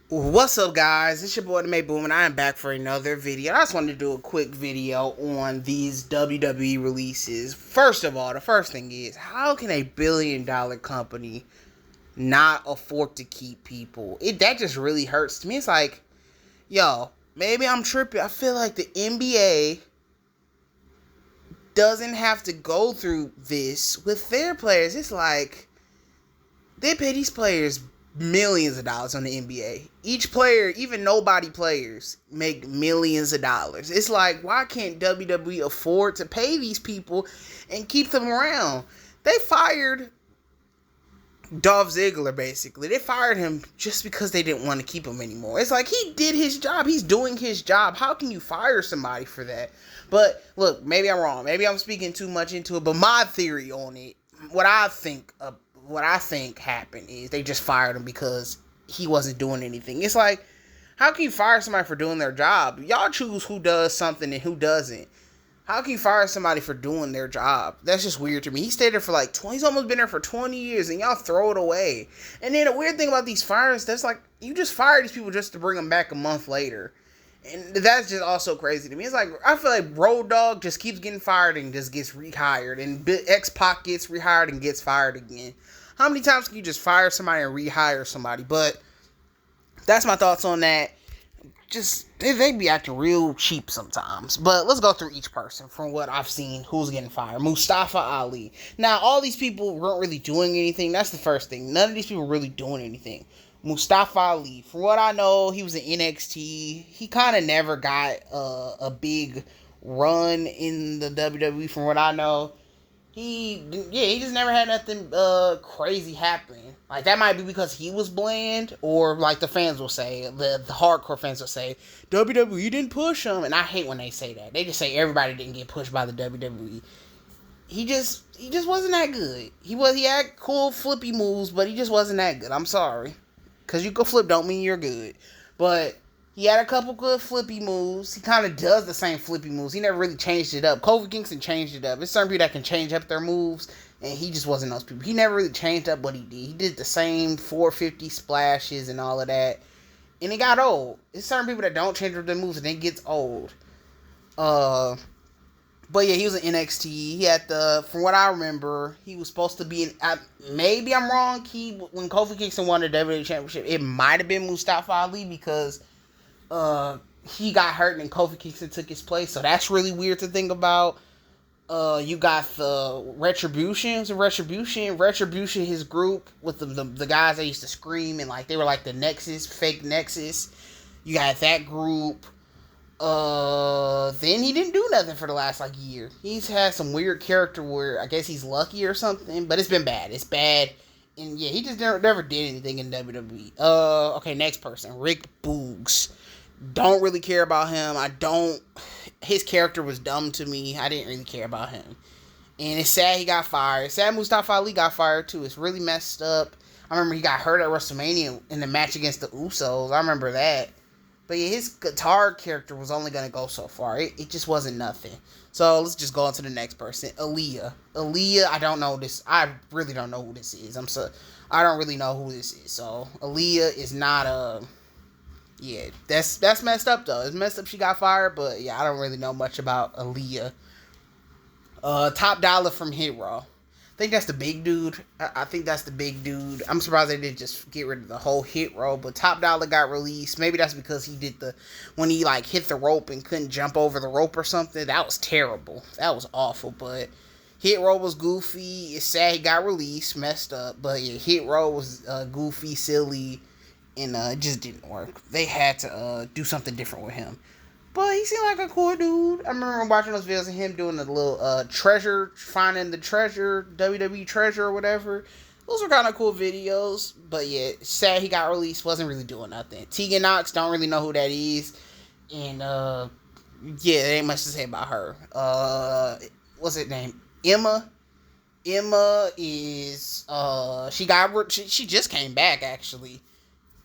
What's up, guys? It's your boy the May Boom, and I am back for another video. I just wanted to do a quick video on these WWE releases. First of all, the first thing is, how can a billion-dollar company not afford to keep people? That just really hurts to me. It's like, yo, maybe I'm tripping. I feel like the NBA doesn't have to go through this with their players. It's like they pay these players millions of dollars on the NBA. Each player, even nobody players, make millions of dollars. It's like, why can't WWE afford to pay these people and keep them around? They fired Dolph Ziggler, basically. They fired him just because they didn't want to keep him anymore. It's like, he did his job. He's doing his job. How can you fire somebody for that? But look, maybe I'm wrong. Maybe I'm speaking too much into it. But my theory on it, what I think happened is they just fired him because he wasn't doing anything. It's like, how can you fire somebody for doing their job? Y'all choose who does something and who doesn't. How can you fire somebody for doing their job? That's just weird to me. He stayed there for like 20, he's almost been there for 20 years, and y'all throw it away. And then the weird thing about these firings, that's like, you just fire these people just to bring them back a month later. And that's just also crazy to me. It's like, I feel like Road Dogg just keeps getting fired and just gets rehired. And X-Pac gets rehired and gets fired again. How many times can you just fire somebody and rehire somebody? But that's my thoughts on that. Just, they be acting real cheap sometimes. But let's go through each person from what I've seen who's getting fired. Mustafa Ali. Now, all these people weren't really doing anything. That's the first thing. None of these people were really doing anything. Mustafa Ali, from what I know, he was in NXT. He kind of never got a big run in the WWE, from what I know. He just never had nothing crazy happen. Like, that might be because he was bland, or like the fans will say, the hardcore fans will say, WWE didn't push him. And I hate when they say that. They just say everybody didn't get pushed by the WWE. He just wasn't that good. He had cool flippy moves, but he just wasn't that good. I'm sorry. Because you can flip don't mean you're good. But he had a couple good flippy moves. He kind of does the same flippy moves. He never really changed it up. Kofi Kingston changed it up. There's certain people that can change up their moves, and he just wasn't those people. He never really changed up what he did. He did the same 450 splashes and all of that, and it got old. There's certain people that don't change up their moves, and it gets old. But yeah, he was in NXT. He had from what I remember, he was supposed to be in, maybe I'm wrong, when Kofi Kingston won the WWE Championship, it might have been Mustafa Ali, because he got hurt and Kofi Kingston took his place. So that's really weird to think about. You got the Retribution, his group with the guys that used to scream, and like they were like the Nexus, fake Nexus. You got that group. Then he didn't do nothing for the last like year. He's had some weird character where I guess he's lucky or something, but it's been bad. It's bad. And yeah, he just never did anything in WWE. Okay, next person. Rick Boogs. Don't really care about him. His character was dumb to me. I didn't really care about him. And it's sad he got fired. It's sad Mustafa Ali got fired too. It's really messed up. I remember he got hurt at WrestleMania in the match against the Usos. I remember that. But yeah, his guitar character was only going to go so far. It just wasn't nothing. So let's just go on to the next person. Elias, I don't know this. I really don't know who this is. I don't really know who this is. So Elias is not yeah, that's messed up though. It's messed up she got fired, but yeah, I don't really know much about Elias. Top Dollar from Hit Row. I think that's the big dude. I think that's the big dude. I'm surprised they didn't just get rid of the whole Hit Row, but Top Dollar got released. Maybe that's because he did when he like hit the rope and couldn't jump over the rope or something. That was terrible. That was awful, but Hit Row was goofy. It's sad he got released, messed up, but yeah, Hit Row was goofy, silly, and it just didn't work. They had to do something different with him. But he seemed like a cool dude. I remember watching those videos of him doing the little treasure, finding the treasure, WWE treasure or whatever. Those were kind of cool videos. But yeah, sad he got released. Wasn't really doing nothing. Tegan Knox, don't really know who that is. And yeah, there ain't much to say about her. What's her name? Emma. Emma is she just came back actually.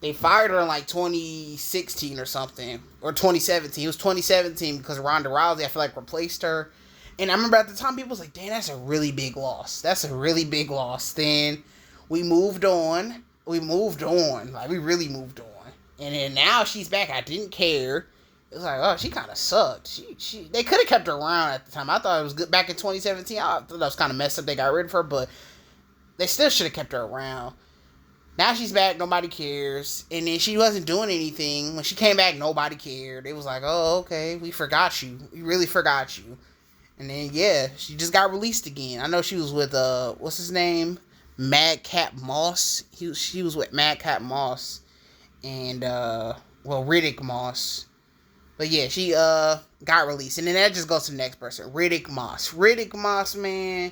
They fired her in like 2016 or something. Or 2017. It was 2017 because Ronda Rousey, I feel like, replaced her. And I remember at the time, people was like, damn, that's a really big loss. That's a really big loss. Then we moved on. Like, we really moved on. And then now she's back. I didn't care. It was like, oh, she kind of sucked. They could have kept her around at the time. I thought it was good back in 2017. I thought that was kind of messed up. They got rid of her, but they still should have kept her around. Now she's back. Nobody cares. And then she wasn't doing anything. When she came back, nobody cared. It was like, oh, okay, we forgot you. We really forgot you. And then, yeah, she just got released again. I know she was with, what's his name? Madcap Moss. She was with Madcap Moss. And, Riddick Moss. But yeah, she got released. And then that just goes to the next person. Riddick Moss. Riddick Moss, man,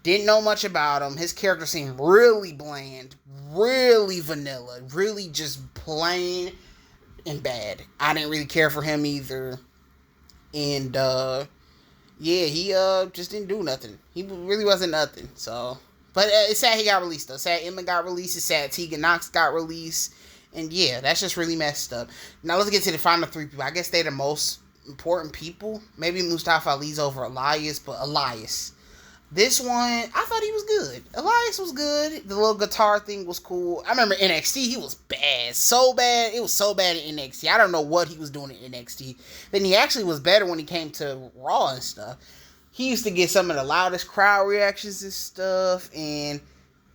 didn't know much about him. His character seemed really bland. Really vanilla. Really just plain and bad. I didn't really care for him either. And, yeah, he just didn't do nothing. He really wasn't nothing. So, but it's sad he got released, though. Sad Emma got released. It's sad Tegan Knox got released. And yeah, that's just really messed up. Now let's get to the final three people. I guess they're the most important people. Maybe Mustafa Ali's over Elias, but Elias. This one, I thought he was good. Elias was good. The little guitar thing was cool. I remember NXT, he was bad. So bad. It was so bad in NXT. I don't know what he was doing in NXT. Then he actually was better when he came to Raw and stuff. He used to get some of the loudest crowd reactions and stuff. And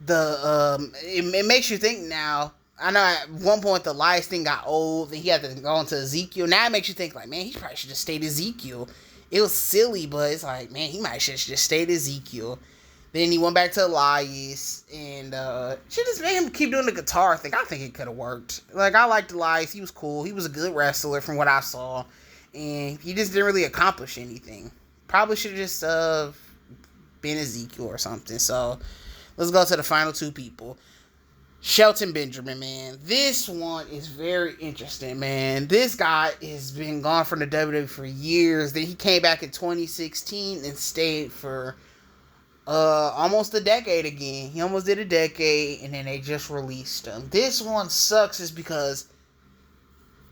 it makes you think now. I know at one point the Elias thing got old and he had to go into Ezekiel. Now it makes you think like, man, he probably should have stayed Ezekiel. It was silly, but it's like, man, he might should just stayed Ezekiel. Then he went back to Elias and should just made him keep doing the guitar thing. I think it could have worked. Like, I liked Elias. He was cool. He was a good wrestler from what I saw. And he just didn't really accomplish anything. Probably should have just been Ezekiel or something. So let's go to the final two people. Shelton Benjamin, man. This one is very interesting, man. This guy has been gone from the WWE for years. Then he came back in 2016 and stayed for almost a decade again. He almost did a decade, and then they just released him. This one sucks is because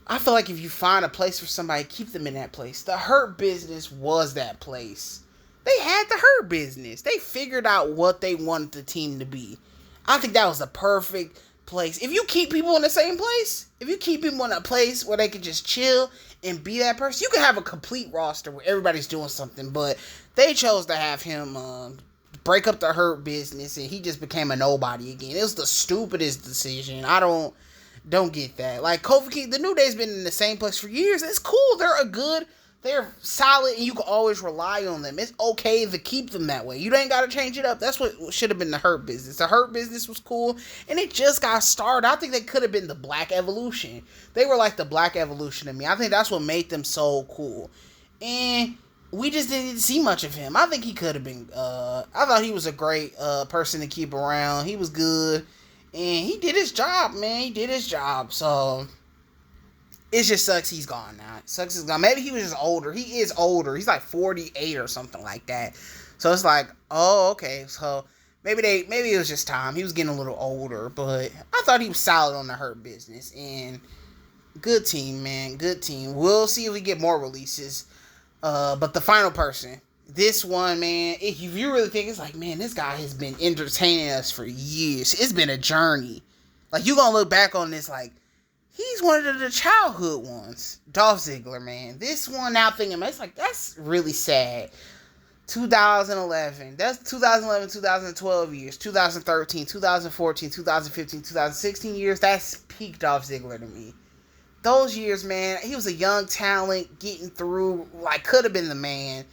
I feel like if you find a place for somebody, keep them in that place. The Hurt Business was that place. They had the Hurt Business. They figured out what they wanted the team to be. I think that was the perfect place. If you keep people in the same place, if you keep people in a place where they can just chill and be that person, you can have a complete roster where everybody's doing something. But they chose to have him break up the Hurt Business, and he just became a nobody again. It was the stupidest decision. I don't get that. Like, Kofi Kingston, the New Day's been in the same place for years. It's cool. They're solid, and you can always rely on them. It's okay to keep them that way. You ain't got to change it up. That's what should have been the Hurt Business. The Hurt Business was cool, and it just got started. I think they could have been the Black Evolution. They were like the Black Evolution to me. I think that's what made them so cool. And we just didn't see much of him. I think he could have been, I thought he was a great person to keep around. He was good, and he did his job, man. He did his job, so it just sucks he's gone now. It sucks he's gone. Maybe he was just older. He is older. He's like 48 or something like that. So it's like, oh, okay. So maybe it was just time. He was getting a little older, but I thought he was solid on the Hurt Business. And good team, man. Good team. We'll see if we get more releases. But the final person, this one, man, if you really think, it's like, man, this guy has been entertaining us for years. It's been a journey. Like, you're going to look back on this like, he's one of the childhood ones. Dolph Ziggler, man. This one, now thinking, man, it's like, that's really sad. 2011. That's 2011, 2012 years. 2013, 2014, 2015, 2016 years. That's peak Dolph Ziggler to me. Those years, man, he was a young talent getting through, like, could have been the man.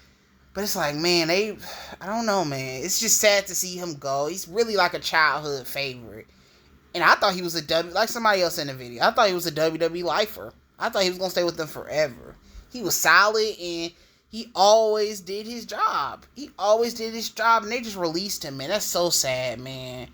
But it's like, man, I don't know, man. It's just sad to see him go. He's really like a childhood favorite. And I thought he was like somebody else in the video, I thought he was a WWE lifer. I thought he was going to stay with them forever. He was solid, and he always did his job. And they just released him, man. That's so sad, man.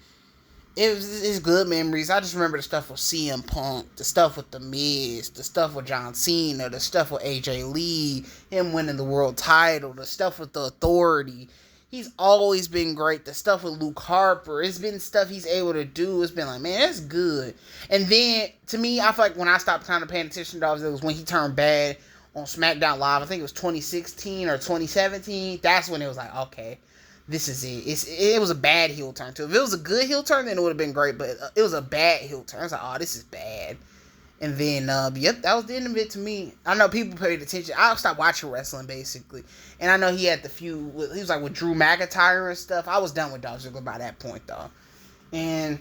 It's good memories. I just remember the stuff with CM Punk, the stuff with The Miz, the stuff with John Cena, the stuff with AJ Lee, him winning the world title, the stuff with The Authority. He's always been great. The stuff with Luke Harper, it's been stuff he's able to do. It's been like, man, that's good. And then, to me, I feel like when I stopped kind of paying attention to Dolph, it was when he turned bad on SmackDown Live. I think it was 2016 or 2017. That's when it was like, okay, this is it. It was a bad heel turn, too. If it was a good heel turn, then it would have been great. But it was a bad heel turn. It's like, oh, this is bad. And then, yep, that was the end of it to me. I know people paid attention. I stopped watching wrestling, basically. And I know he had the feud, he was like with Drew McIntyre and stuff. I was done with Dolph Ziggler by that point, though. And,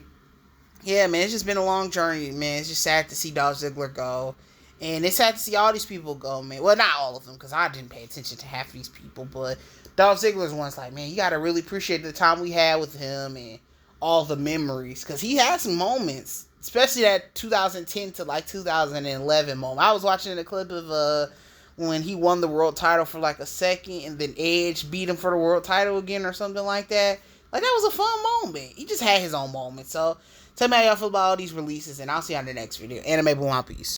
yeah, man, it's just been a long journey, man. It's just sad to see Dolph Ziggler go. And it's sad to see all these people go, man. Well, not all of them, because I didn't pay attention to half of these people. But Dolph Ziggler's one's like, man, you got to really appreciate the time we had with him and all the memories. Because he had some moments. Especially that 2010 to like 2011 moment. I was watching a clip of when he won the world title for like a second, and then Edge beat him for the world title again or something like that. Like, that was a fun moment. He just had his own moment. So tell me how y'all feel about all these releases, and I'll see you on the next video. Anime Boom Out, peace.